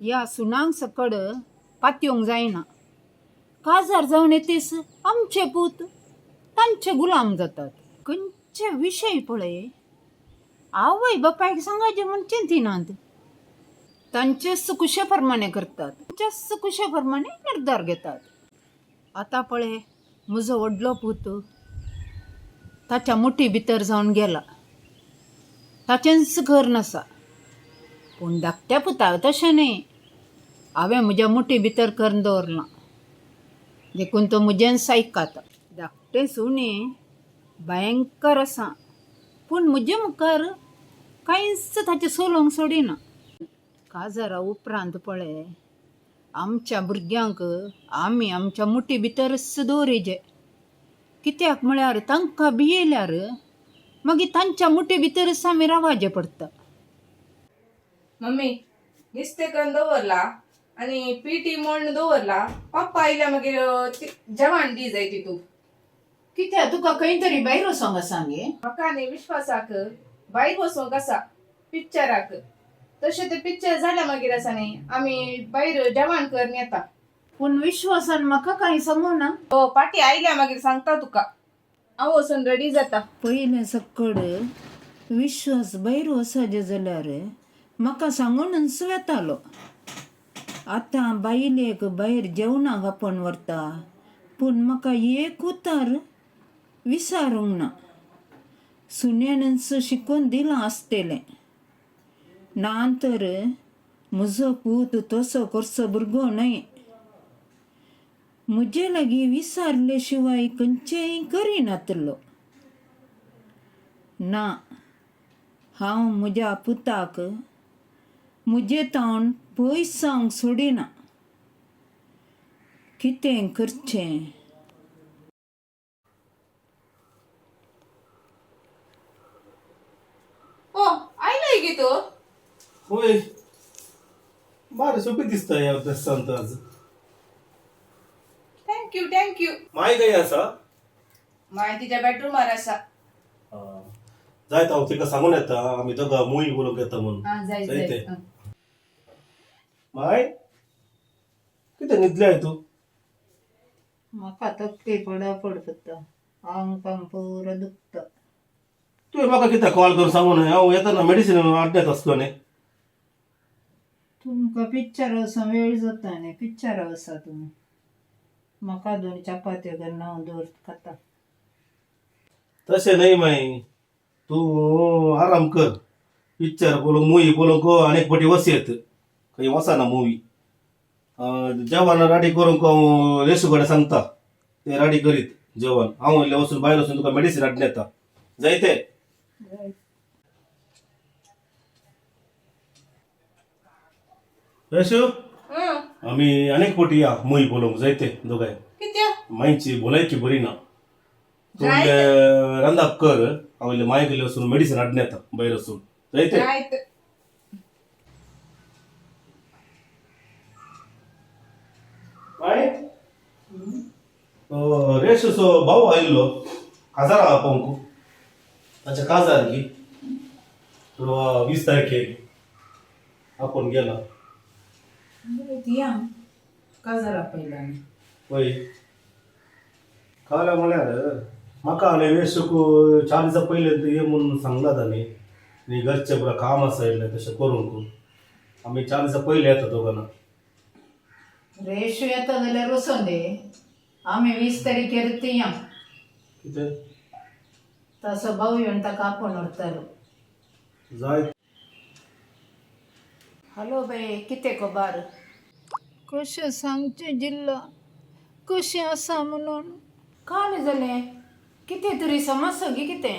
या सुनांग सकड पात्योंग जायना. काजार जावन येतेस आमचे पूत तांचे गुलाम जातात. खंयचे विषय पळय आवय बापायक सांगायचे म्हण चिंतिनात. तांचेच कुशेप्रमाणे करतात, तांच्याच कुशेप्रमाणे निर्धार घेतात. आता पळय म्हजो व्हडलो पूत ताच्या मुठी भितर जावन गेला. ताचेंच घर नसा. पूण धाकट्या पुताक तशें न्ही. हांवें म्हज्या मुठी भितर करून दवरलां. देखून तो म्हजेंच आयकता. धाकटें सुणे भयंकर आसा, पूण म्हजे मुखार कांयच ताचें सोलोंक सोडिना. काजारा उपरांत पळय आमच्या भुरग्यांक आमी आमच्या मुठी भितरच दवरिजे. कित्याक म्हळ्यार तांकां भियेल्यार मागीर तांच्या मुठी भितरच आमी रावाजे पडटा. मम्मी नुस्तें करून दवरला आनी पिटी म्हण दवरला. पप्पा आयल्या मागीर जेवण दी जाय ती तूं. कित्याक तुका खंय तरी भायर वचोंक आसा गे? म्हाका न्ही विश्वासाक भायर वचोंक आसा पिक्चराक. तशें तें पिक्चर जाल्या मागीर आसा न्ही आमी भायर जेवण करून येता. पूण विश्वासान म्हाका कांय सांगूना. पाटी आयल्या मागीर सांगता तुका. हांव वचून रेडी जाता. पयले सकड विश्वास भायर वचचे जाल्यार म्हाका सांगूनच वेतालो. आतां बायलेक भायर जेवणाक आपोवन व्हरता, पूण म्हाका एक उतार विचारूंक ना. सुन्यानच शिकून दिलां आसतलें ना तर म्हजो पूत तसो करचो भुरगो न्हय. म्हजे लागीं विचारले शिवाय खंयचेय करिनातलो. ना, हांव म्हज्या पुताक म्हजें तोंड पयस जावंक सोडिना. कितें करचें? आयलाय गे तूं? होय, बरं सोपी दिसता या संत आज. Thank you thank you. माय काही असा माय तिच्या बेडरूमार आसा. जाय हांव तिका सांगून येता आमी दोगां मुवी बोलोवंक येता म्हणून. जाय जायते. माय कितें न्हिदल्याय तूं? म्हाका तकली पडापड करता, आंग पांग पुरो दुखता. तुवें म्हाका कित्याक कॉल करून सांगून हांव येताना मेडिसीन हाडण्यात आसलो न्ही. तुमकां पिक्चर वचोंक वेळ जाता न्ही, पिक्चरा वचा तुमी. म्हाका 2 चपात्यो करून हांव खाता. तशें न्हय माई, तूं आराम कर. पिक्चर पळोवंक मुवी पळोवंक आनीक फावटी वचयत. खंय वचना मुवी. जेवण रेडी करूंक हांव रेशू कडेन सांगता, ते रेडी करीत जेवण. हांव इल्लें वचून भायर वचून तुका मेडिसीन हाडून येता. जायते. रेशू आमी आनीक फावटी या मुवी पळोवंक जायते दोगांय. कित्याक? मायची भलायकी बरी ना. तूं रांदप कर, हांव इल्लें माय गेले वचून मेडिसीन हाडून येता भायर वचून. जायते. माय रेशूचो भाऊ आयिल्लो काजारा आपोवंक. ताच्या काजार गी 20 तारखेक आपोवन गेला. या काजारा पयला. होय, काल म्हळ्यार म्हाका आनी रेशूक 4 दिसा पयले ये म्हणून सांगला तांणी. न्ही घरचें पुरा काम आसा इल्लें तशें करूंक. आमी 4 दिसा पयले येता दोगांना. रेशू येता जाल्यार वचोन दे. आमी 20 तारखेर या. कितें? ताचो भाऊ येवन ताका आपोवन व्हरतालो. जाय. हॅलो बाय, कितें खबर? कशें सांगचें जिल्लो कशें आसा म्हणून. काल जालें कितें तरी समस्या गे कितें?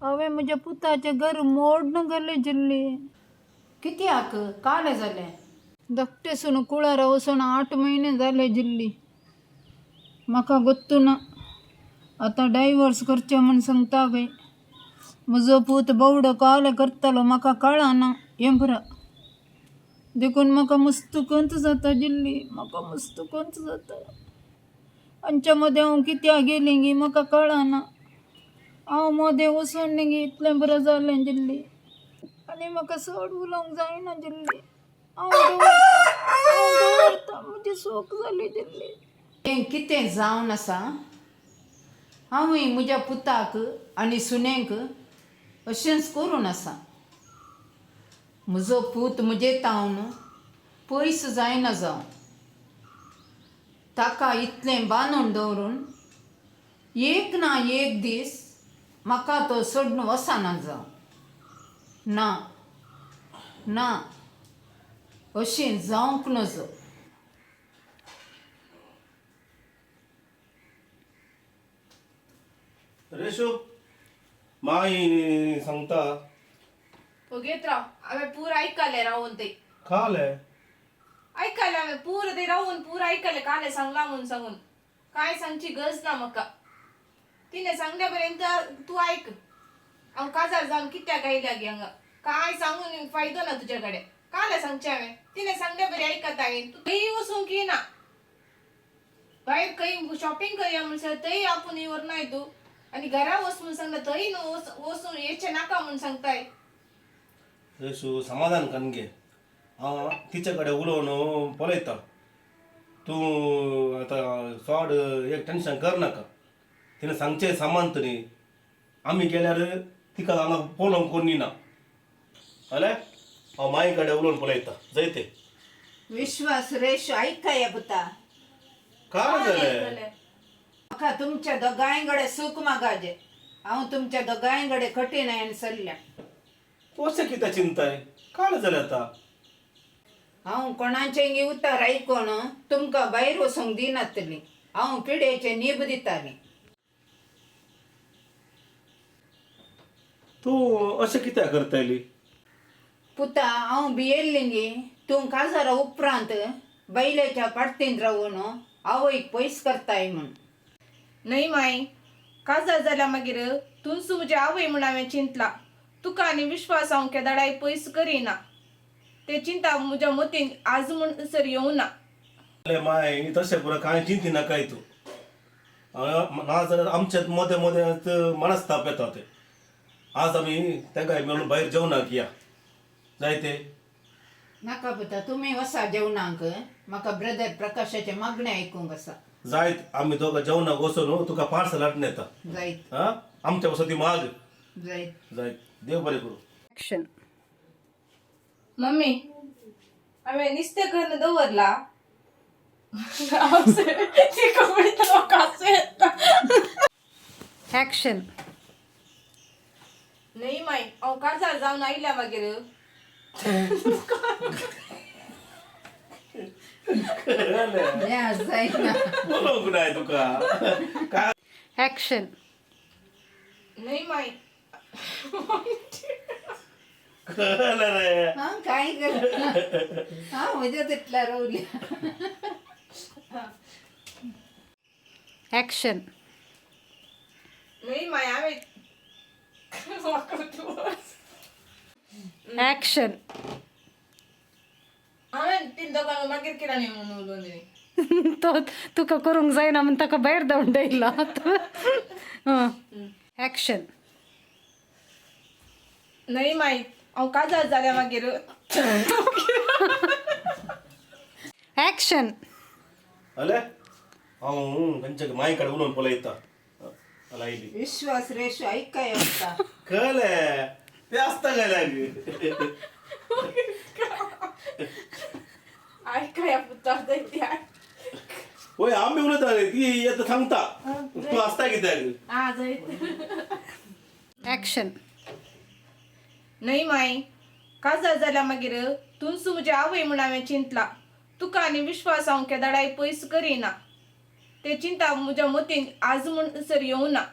हांवें म्हज्या पुताचें घर मोडून गेलें जिल्ली. कित्याक? काल जालें. धाकटें सून कुळारा वचून 8 म्हयने जाले जिल्ली. म्हाका गोत्तू ना. आतां डायवोर्स करचें म्हूण सांगता बाय. म्हजो पूत बावडो काल करतालो म्हाका कळना हें बरं. देखून म्हाका मस्त कंत जाता जिल्ली. म्हाका मस्त कंत जाता. हांच्या मदें हांव कित्याक गेलीं गी म्हाका कळना. हांव मदें वचून गी इतलें बरें जालें जिल्ली. आनी म्हाका चड उलोवंक जायना जिल्ली. म्हणजे सोक झाली दिल्ली कितें जावन आसा हांवूय म्हज्या पुताक आनी सुनेक अशेंच करून आसा. म्हजो पूत म्हजे तावन पयस जायना जावं, ताका इतलें बांदून दवरून एक ना एक दीस म्हाका तो सोडून वचना जावं. ना ना, अशें जावंक नजो. रेशो माई सांगता हो घेत राव आम्ही पूर ऐकायले राहून ते खाले ऐकायला आम्ही पूर ते राहून पूर ऐकायले काले सांगला म्हणून सांगून काय सांगची गरज ना मका. तिने सांगल्यापर्यंत तू ऐक. अहो काजार जाऊन कित्या गायल्या गे अंग काय सांगून फायदो ना तुझ्याकडे. काले सांगचे आम्ही तिने सांगल्यापर्यंत ऐकत आहे. तू काही वसून की ना बाहेर काही शॉपिंग करूया म्हणून तरी आपण येवर नाही तू आणि घरा वसून सांगता तरी वसून याचे नाका म्हणून सांगताय. रेशू समाधान करून घे. तिच्याकडे उलवून पळयता. तू आता चड एक टेन्शन कर नाका. तिने सांगचे सामान तरी आम्ही गेल्यार तिका हांगा पळोवंक कोणी ना जाल्यार हांव माई कडेन उलोवन पळयता जैते. विश्वास रेश ऐकाय पुता. काय जालें म्हाका तुमच्या दोगांयकडे सूख मागाजे. हांव तुमच्या दोगांयकडे कठीण आयन सल्ल्या. अशें कितें चिंताय काय जालें आतां. हांव कोणाचेंय उतार आयकोन तुमकां भायर वचूंक दिनातली. हांव पिडेचे नीब दिताली. तूं अशें कित्याक करताली. पुता हांव भियेल्ली तूं काजारा उपरांत बैलेच्या पाडतीन रावून आवयक पयस करताय म्हूण. नाही माई काजार जाल्या मागीर तुमच म्हजे आवय म्हूण हांवें चिंतला. तुका आनी विश्वास हांव केदाडाय पयस करिना. ते चिंता म्हज्या मतीन आज म्हूण सर येवना. माय तशें पुरो कांय चिंती नाकाय तूं. ना जाल्यार आमच्यात मदें मदें मनस्ताप येता ते. आज आमी तेंकाय मेळून भायर जेवणाक या जायते. नाका पुता तुमी वसा जेवणाक. म्हाका ब्रदर प्रकाशाचे मागणे आयकूंक आसा. जायत आमी दोगां जेवणाक वचून तुका पार्सल हाडून येता. जायत आमच्या वसो ती माग जायत. जायत. देव बरें करूं. ऍक्शन. मम्मी हांवें नुस्तें करून दवरला. ऍक्शन. नाही माई हांव काजार जावन आयल्या मागीर जायना. बोलोंक नाय तुका. ऍक्शन. नाही माई कळलं रे. काय कर म्हज्या तितल्या रावल्या. ऍक्शन. नाही माई हांवें ऍक्शन. हांवें तीन दोगांक मागीर कित्याक न्ही म्हणून उलोवन तो तुका करूंक जायना म्हण ताका भायर धांवन दवरला. ऍक्शन. नाही माई हांव काजार जाल्या मागीर ऍक्शन. जालें हांव तेंच्या माई कडेन उलोवन पळयता. लायली विश्वास रेश ऐकाय होता. कळलें ते आसता गेल्याक. ऐकाया पुता त्या होय आमी उलयता रे ती येता सांगता. तूं आसता कित्याक. आज जायत. ऍक्शन. नाही माई काजार जाल्या मागीर तुमच म्हजे आवय म्हूण हांवें चिंतला. तुका आनी विश्वास हांव केदाडाय पयस करिना. ते चिंता म्हज्या मतीन आज म्हूण सर येवना.